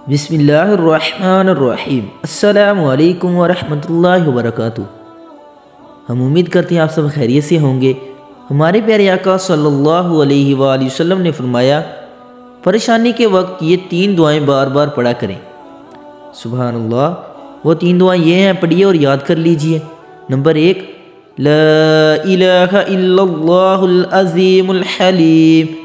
بسم اللہ الرحمن الرحیم۔ السلام علیکم ورحمۃ اللہ وبرکاتہ۔ ہم امید کرتے ہیں آپ سب خیریت سے ہوں گے۔ ہمارے پیارے آقا صلی اللہ علیہ وآلہ وسلم نے فرمایا، پریشانی کے وقت یہ 3 دعائیں بار بار پڑھا کریں۔ سبحان اللہ، وہ 3 دعائیں یہ ہیں، پڑھیے اور یاد کر لیجئے۔ نمبر 1، لا الہ الا اللہ العظیم الحلیم،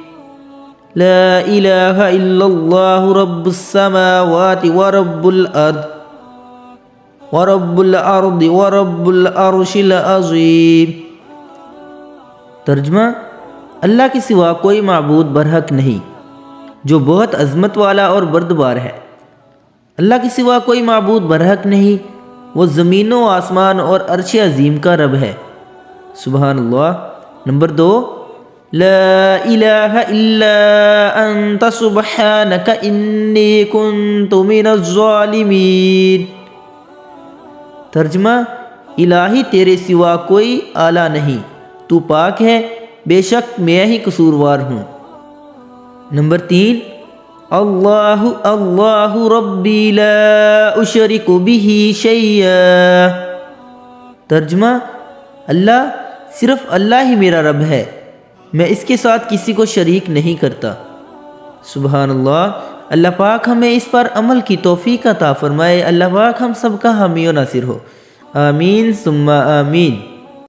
لا الہ الا اللہ رب السماوات ورب الارض ورب الارض ورب العرش العظیم۔ ترجمہ: اللہ کے سوا کوئی معبود برحق نہیں جو بہت عظمت والا اور بردبار ہے۔ اللہ کے سوا کوئی معبود برحق نہیں، وہ زمین و آسمان اور عرش عظیم کا رب ہے۔ سبحان اللہ۔ نمبر 2، لا الہ الا انت سبحانک انی کنت من الظالمین۔ ترجمہ: الہی تیرے سوا کوئی آلہ نہیں، تو پاک ہے، بے شک میں ہی قصوروار ہوں۔ نمبر 3، اللہ اللہ ربی لا اشرک بہ شیئا۔ ترجمہ: اللہ، صرف اللہ ہی میرا رب ہے، میں اس کے ساتھ کسی کو شریک نہیں کرتا۔ سبحان اللہ۔ اللہ پاک ہمیں اس پر عمل کی توفیق عطا فرمائے۔ اللہ پاک ہم سب کا حامی و ناصر ہو۔ آمین ثم آمین۔